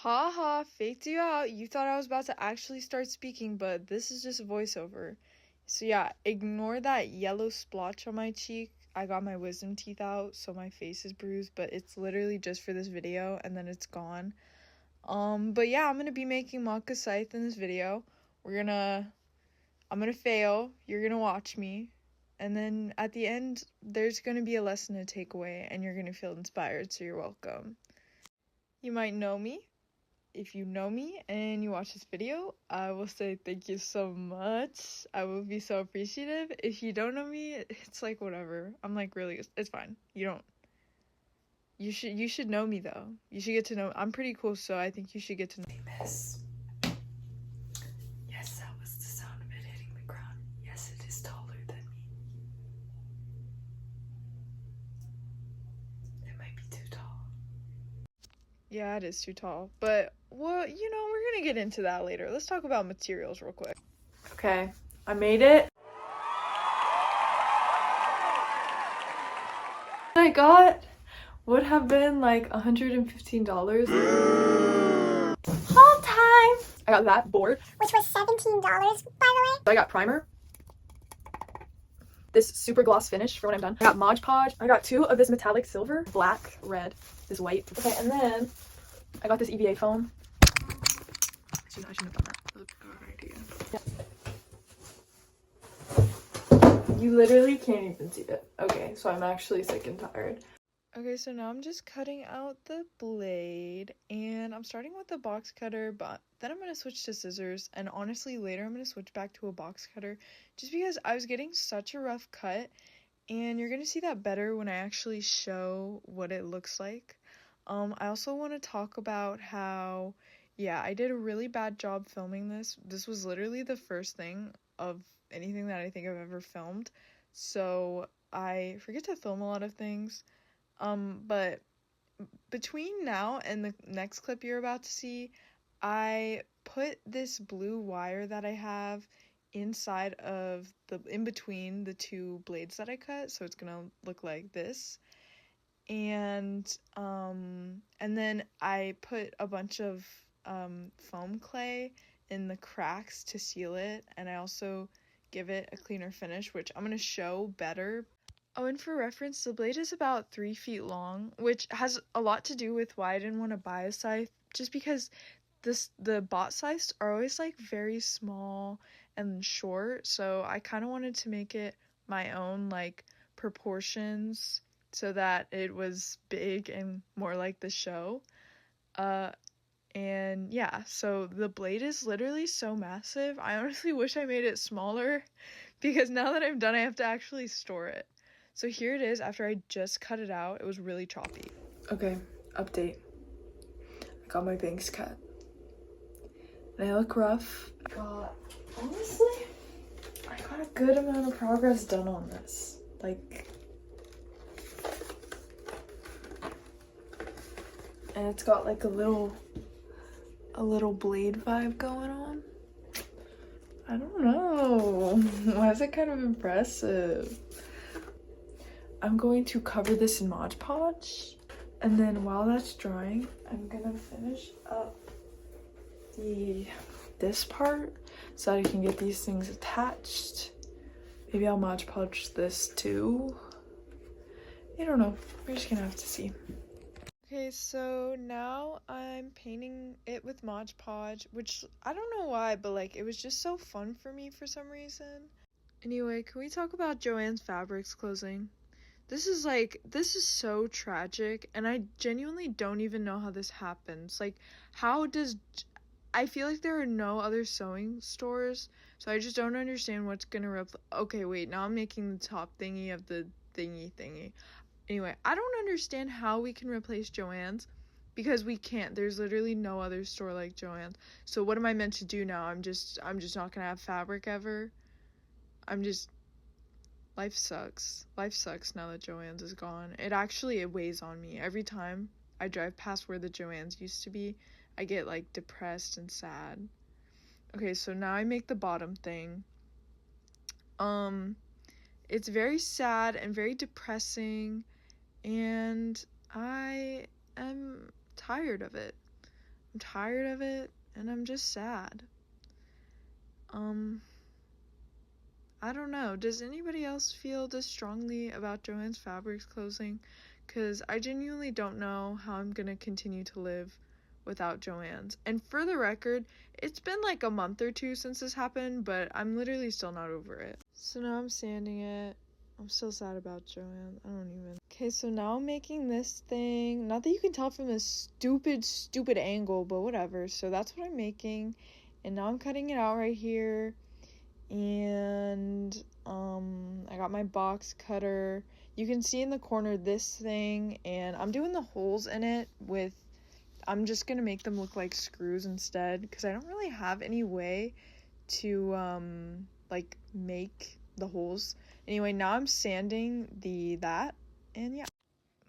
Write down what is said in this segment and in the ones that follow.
Haha, faked you out. You thought I was about to actually start speaking, but this is just a voiceover. So yeah, ignore that yellow splotch on my cheek. I got my wisdom teeth out, so my face is bruised, but it's literally just for this video, and then it's gone. But yeah, I'm gonna be making maka scythe in this video. I'm gonna fail, you're gonna watch me, and then at the end, there's gonna be a lesson to take away, and you're gonna feel inspired, so you're welcome. You might know me. If you know me and you watch this video, I will say thank you so much. I will be so appreciative. If you don't know me, it's like whatever. I'm like really, it's fine. You should know me though. You should get to know. I'm pretty cool, so I think you should get to know. Famous. Yes, that was the sound of it hitting the ground. Yes, it is taller than me. It might be too tall. Yeah, it is too tall. But, well, you know, we're gonna get into that later. Let's talk about materials real quick. Okay, I made it. I got would have been like $115. Haul time! I got that board, which was $17, by the way. I got primer. This super gloss finish for when I'm done. I got Mod Podge. I got 2 of this metallic silver, black, red, this white. Okay, and then I got this EVA foam. I shouldn't have done that. That was a good idea. Yeah. You literally can't even see it. Okay, so I'm actually sick and tired. Okay, so now I'm just cutting out the blade, and I'm starting with the box cutter, but then I'm going to switch to scissors, and honestly, later I'm going to switch back to a box cutter, just because I was getting such a rough cut, and you're going to see that better when I actually show what it looks like. I also want to talk about how, yeah, I did a really bad job filming this. This was literally the first thing of anything that I think I've ever filmed, so I forget to film a lot of things. But between now and the next clip you're about to see, I put this blue wire that I have inside of in between the 2 blades that I cut, so it's gonna look like this. And then I put a bunch of foam clay in the cracks to seal it, and I also give it a cleaner finish, which I'm gonna show better. Oh, and for reference, the blade is about 3 feet long, which has a lot to do with why I didn't want to buy a scythe, just because the bot scythes are always like very small and short, so I kind of wanted to make it my own like proportions so that it was big and more like the show. And yeah, so the blade is literally so massive. I honestly wish I made it smaller, because now that I'm done, I have to actually store it. So here it is after I just cut it out. It was really choppy. Okay, update. I got my bangs cut. And I look rough. Honestly, I got a good amount of progress done on this. Like, and it's got like a little blade vibe going on. I don't know. Why is it kind of impressive? I'm going to cover this in Mod Podge, and then while that's drying, I'm gonna finish up this part so that I can get these things attached. Maybe I'll Mod Podge this too. I don't know. We're just gonna have to see. Okay, so now I'm painting it with Mod Podge, which I don't know why, but like it was just so fun for me for some reason. Anyway, can we talk about Joann's Fabrics closing? This is so tragic, and I genuinely don't even know how this happens. Like, I feel like there are no other sewing stores, so I just don't understand what's gonna okay, wait, now I'm making the top thingy of the thingy. Anyway, I don't understand how we can replace Joann's, because we can't. There's literally no other store like Joann's. So what am I meant to do now? I'm just not gonna have fabric ever. Life sucks. Life sucks now that Joann's is gone. It weighs on me. Every time I drive past where the Joann's used to be, I get like depressed and sad. Okay, so now I make the bottom thing. It's very sad and very depressing, and I am tired of it. I'm tired of it, and I'm just sad. I don't know. Does anybody else feel this strongly about Joann's Fabrics closing? Because I genuinely don't know how I'm gonna continue to live without Joann's. And for the record, it's been like a month or two since this happened, but I'm literally still not over it. So now I'm sanding it. I'm still sad about Joann. I don't even. Okay, so now I'm making this thing. Not that you can tell from this stupid angle, but whatever. So that's what I'm making. And now I'm cutting it out right here. And I got my box cutter. You can see in the corner this thing, and I'm doing the holes in it with, I'm just gonna make them look like screws instead, because I don't really have any way to like make the holes. Anyway, now I'm sanding that, and yeah,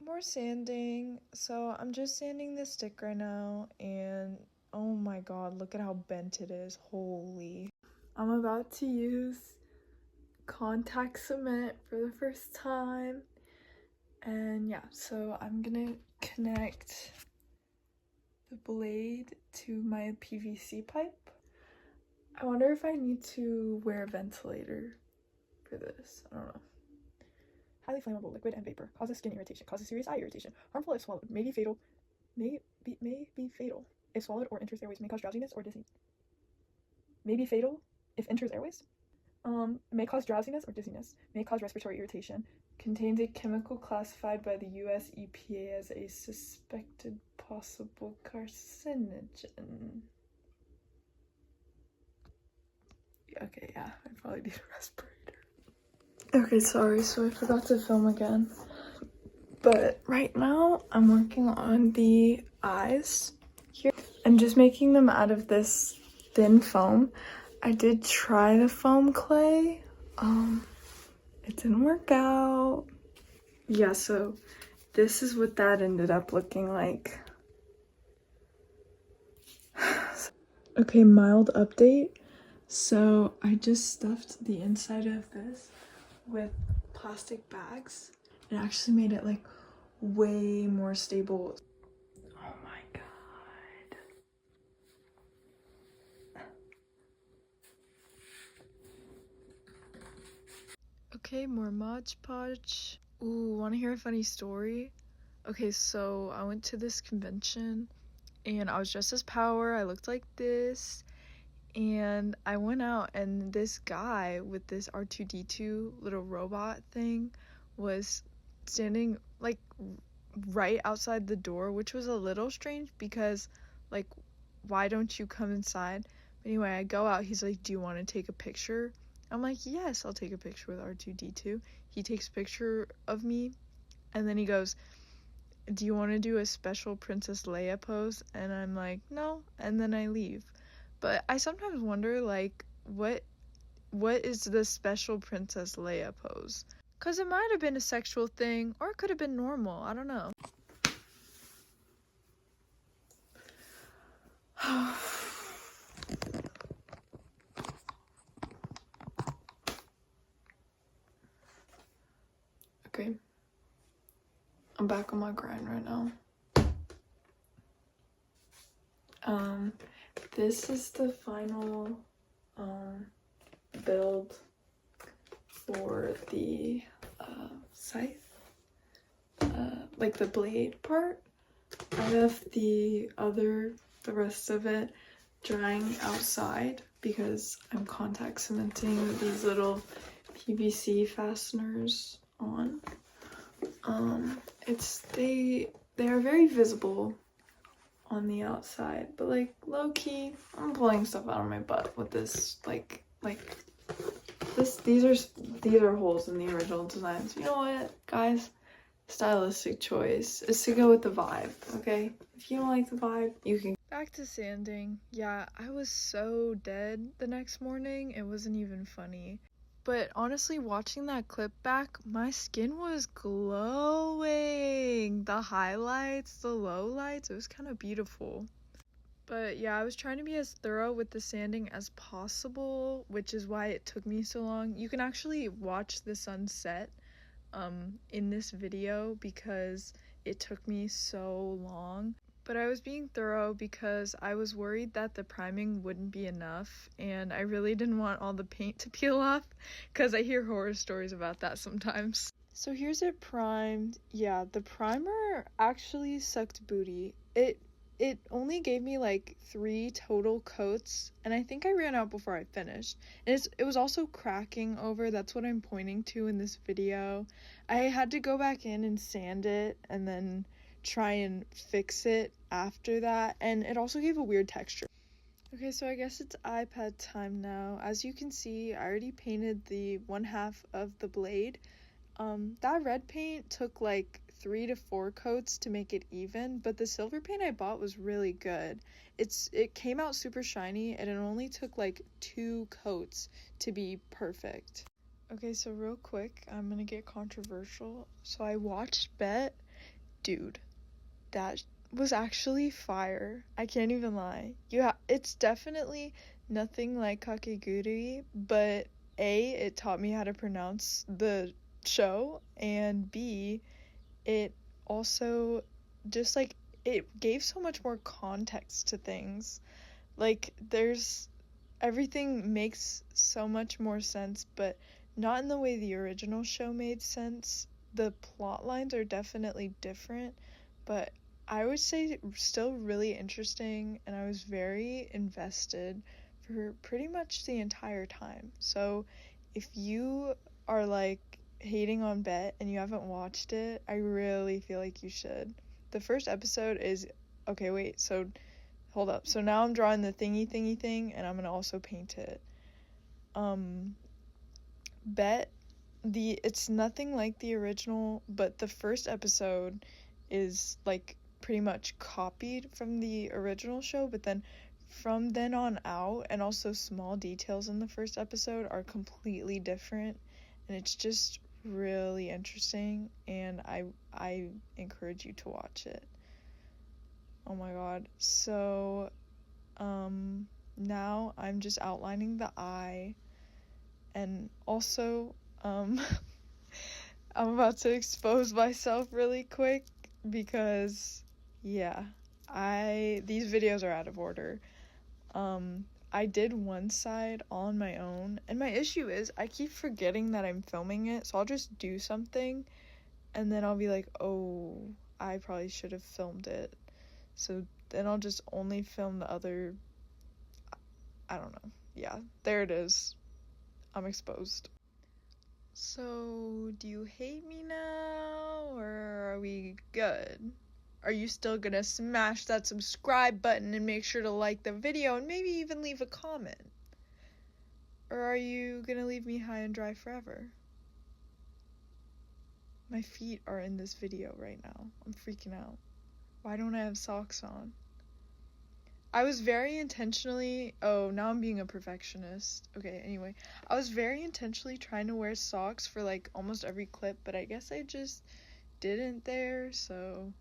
more sanding. So I'm just sanding the stick right now, and oh my god, look at how bent it is. Holy. I'm about to use contact cement for the first time, and yeah, so I'm gonna connect the blade to my PVC pipe. I wonder if I need to wear a ventilator for this. I don't know. Highly flammable liquid and vapor. Causes skin irritation. Causes serious eye irritation. Harmful if swallowed. May be fatal. May be fatal if swallowed or enters airways. May cause drowsiness or dizziness. May be fatal if enters airways. May cause drowsiness or dizziness. May cause respiratory irritation. Contains a chemical classified by the US EPA as a suspected possible carcinogen. Okay, yeah, I probably need a respirator. Okay, sorry, so I forgot to film again. But right now, I'm working on the eyes here. I'm just making them out of this thin foam. I did try the foam clay. It didn't work out. Yeah, so this is what that ended up looking like. Okay, mild update. So I just stuffed the inside of this with plastic bags. It actually made it like way more stable. Oh my god. Okay, more Mod Podge. Ooh, wanna hear a funny story? Okay, so I went to this convention and I was dressed as Power. I looked like this. And I went out, and this guy with this R2-D2 little robot thing was standing like right outside the door, which was a little strange because like, why don't you come inside? But anyway, I go out. He's like, do you want to take a picture? I'm like, yes, I'll take a picture with R2-D2. He takes a picture of me, and then he goes, do you want to do a special Princess Leia pose? And I'm like, no, and then I leave. But I sometimes wonder, like, what is the special Princess Leia pose? Because it might have been a sexual thing, or it could have been normal. I don't know. Okay. I'm back on my grind right now. This is the final build for the scythe, like the blade part. I left the rest of it drying outside because I'm contact cementing these little PVC fasteners on. They are very visible on the outside, but like low-key, I'm pulling stuff out of my butt with this, these are holes in the original designs. You know what, guys? Stylistic choice is to go with the vibe, okay? If you don't like the vibe, you can. Back to sanding. Yeah, I was so dead the next morning, it wasn't even funny. But honestly, watching that clip back, my skin was glowing. The highlights, the lowlights, it was kind of beautiful. But yeah, I was trying to be as thorough with the sanding as possible, which is why it took me so long. You can actually watch the sunset in this video because it took me so long. But I was being thorough because I was worried that the priming wouldn't be enough, and I really didn't want all the paint to peel off because I hear horror stories about that sometimes. So here's it primed. Yeah, the primer actually sucked booty. It only gave me like 3 total coats, and I think I ran out before I finished. And it was also cracking over. That's what I'm pointing to in this video. I had to go back in and sand it and then try and fix it after that, and it also gave a weird texture. Okay, so I guess it's iPad time now. As you can see, I already painted the 1/2 of the blade. That red paint took like 3 to 4 coats to make it even, but the silver paint I bought was really good. It came out super shiny, and it only took like 2 coats to be perfect. Okay, so real quick, I'm gonna get controversial. So I watched Bet. Dude, that was actually fire. I can't even lie. It's definitely nothing like Kakegurui, but A, it taught me how to pronounce the show, and B, it also just like it gave so much more context to things. Like everything makes so much more sense, but not in the way the original show made sense. The plot lines are definitely different, but I would say still really interesting, and I was very invested for pretty much the entire time. So if you are like hating on Bet and you haven't watched it, I really feel like you should. The first episode is okay, wait, so hold up. So now I'm drawing the thingy thing, and I'm gonna also paint it. Bet it's nothing like the original, but the first episode is like pretty much copied from the original show, but then from then on out, and also small details in the first episode are completely different, and it's just really interesting, and I encourage you to watch it. Oh my god. So now I'm just outlining the eye, and also I'm about to expose myself really quick because yeah, these videos are out of order. I did one side on my own, and my issue is I keep forgetting that I'm filming it, so I'll just do something and then I'll be like, oh, I probably should have filmed it. So then I'll just only film the other. I don't know. Yeah, there it is. I'm exposed. So, do you hate me now, or are we good? Are you still gonna smash that subscribe button and make sure to like the video and maybe even leave a comment? Or are you gonna leave me high and dry forever? My feet are in this video right now. I'm freaking out. Why don't I have socks on? I was very intentionally, oh, now I'm being a perfectionist. Okay, anyway, I was very intentionally trying to wear socks for like almost every clip, but I guess I just didn't there, so,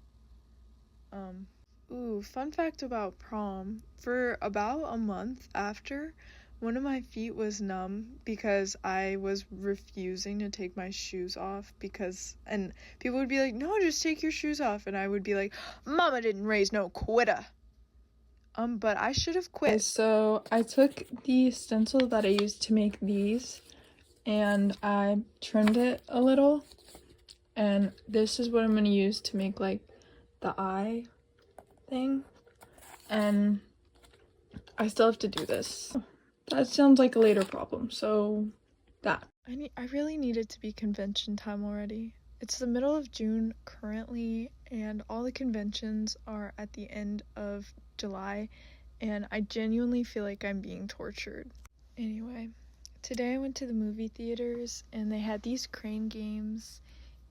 Ooh, fun fact about prom. For about a month after, one of my feet was numb because I was refusing to take my shoes off and people would be like, no, just take your shoes off, and I would be like, Mama didn't raise no quitter. But I should have quit. Okay, so I took the stencil that I used to make these, and I trimmed it a little, and this is what I'm gonna use to make like the eye thing, and I still have to do this. That sounds like a later problem, so that. I really need it to be convention time already. It's the middle of June currently, and all the conventions are at the end of July, and I genuinely feel like I'm being tortured. Anyway, today I went to the movie theaters, and they had these crane games,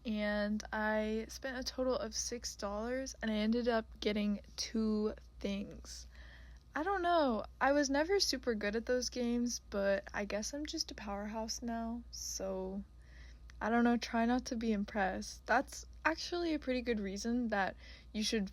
and I spent a total of $6, and I ended up getting 2 things. I don't know, I was never super good at those games, but I guess I'm just a powerhouse now, so I don't know, try not to be impressed. That's actually a pretty good reason that you should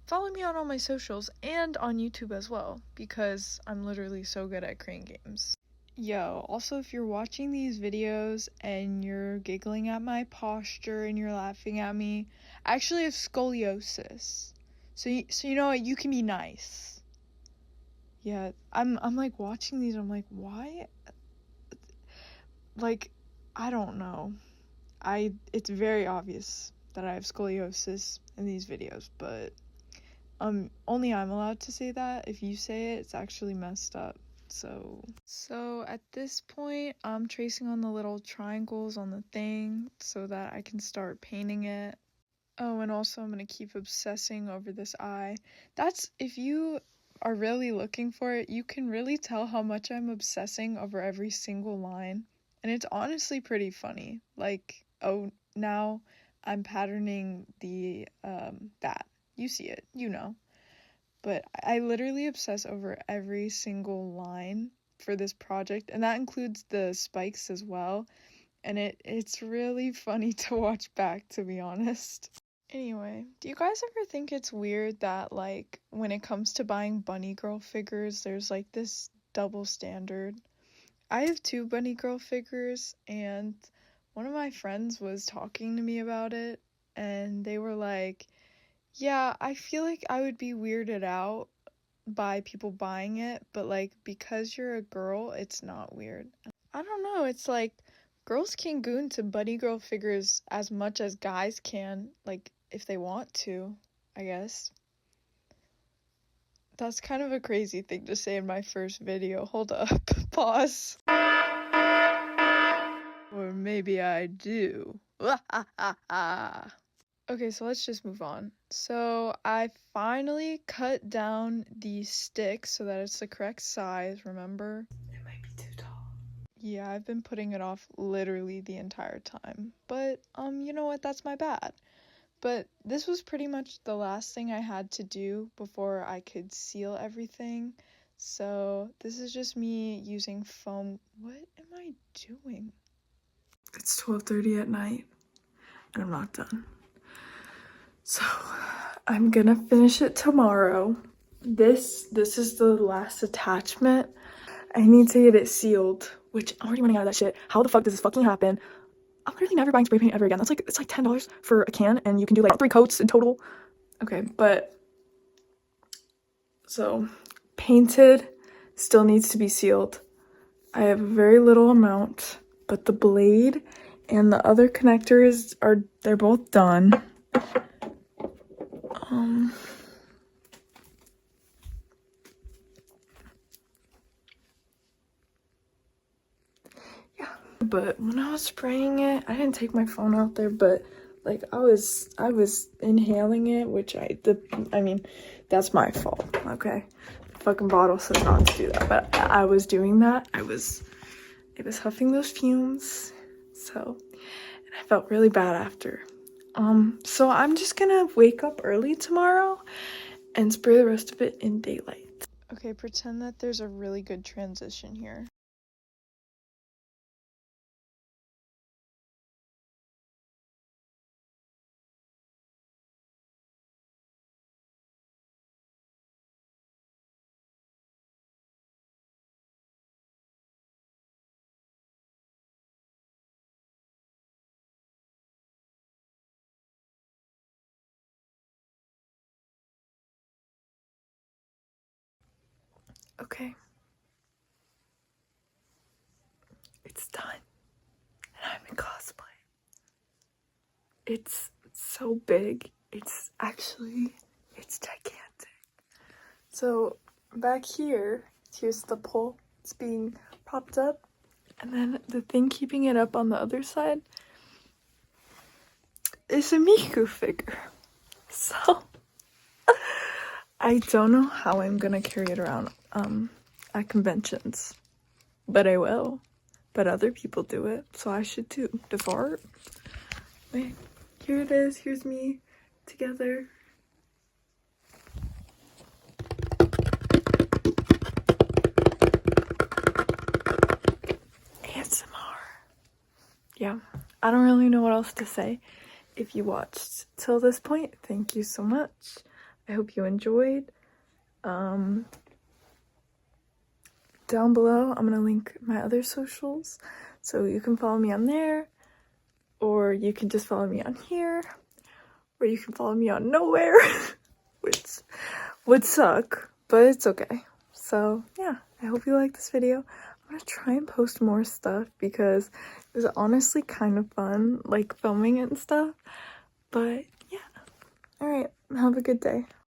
follow me on all my socials and on YouTube as well, because I'm literally so good at crane games. Yo, also if you're watching these videos and you're giggling at my posture and you're laughing at me, I actually have scoliosis. So you know what? You can be nice. Yeah, I'm like watching these. I'm like, why? Like, I don't know. It's very obvious that I have scoliosis in these videos, but only I'm allowed to say that. If you say it, it's actually messed up. So at this point, I'm tracing on the little triangles on the thing so that I can start painting it. Oh, and also I'm gonna keep obsessing over this eye. That's, if you are really looking for it, you can really tell how much I'm obsessing over every single line. And it's honestly pretty funny. Like, oh, now I'm patterning the bat. You see it, you know. But I literally obsess over every single line for this project, and that includes the spikes as well. And it's really funny to watch back, to be honest. Anyway, do you guys ever think it's weird that, like, when it comes to buying bunny girl figures, there's like this double standard? I have 2 bunny girl figures, and one of my friends was talking to me about it, and they were like, yeah, I feel like I would be weirded out by people buying it, but like, because you're a girl, it's not weird. I don't know, it's like girls can goon to bunny girl figures as much as guys can, like, if they want to, I guess. That's kind of a crazy thing to say in my first video. Hold up. Pause. Or maybe I do. Okay, so let's just move on. So I finally cut down the stick so that it's the correct size, remember? It might be too tall. Yeah, I've been putting it off literally the entire time. But, you know what? That's my bad. But this was pretty much the last thing I had to do before I could seal everything. So this is just me using foam. What am I doing? It's 12:30 at night and I'm not done. So I'm gonna finish it tomorrow. This is the last attachment. I need to get it sealed, which I'm already running out of that shit. How the fuck does this fucking happen? I'm literally never buying spray paint ever again. It's like $10 for a can, and you can do like 3 coats in total. Okay, but so painted, still needs to be sealed. I have a very little amount, but the blade and the other connectors they're both done. Yeah, but when I was spraying it, I didn't take my phone out there, but like I was inhaling it, which I mean, that's my fault, okay? The fucking bottle says not to do that, but I was doing that. It was huffing those fumes, so, and I felt really bad after. So I'm just gonna wake up early tomorrow and spray the rest of it in daylight. Okay, pretend that there's a really good transition here. Okay. It's done. And I'm in cosplay. It's so big. It's gigantic. So back here's the pole. It's being propped up. And then the thing keeping it up on the other side is a Miku figure. So I don't know how I'm gonna carry it around at conventions. But I will. But other people do it, so I should too. To fart. Wait, here it is. Here's me together. ASMR. Yeah, I don't really know what else to say. If you watched till this point, thank you so much. I hope you enjoyed. Down below, I'm gonna link my other socials, so you can follow me on there, or you can just follow me on here, or you can follow me on nowhere. which would suck, but it's okay. So yeah, I hope you like this video. I'm gonna try and post more stuff because it was honestly kind of fun, like filming it and stuff. But yeah, all right, have a good day.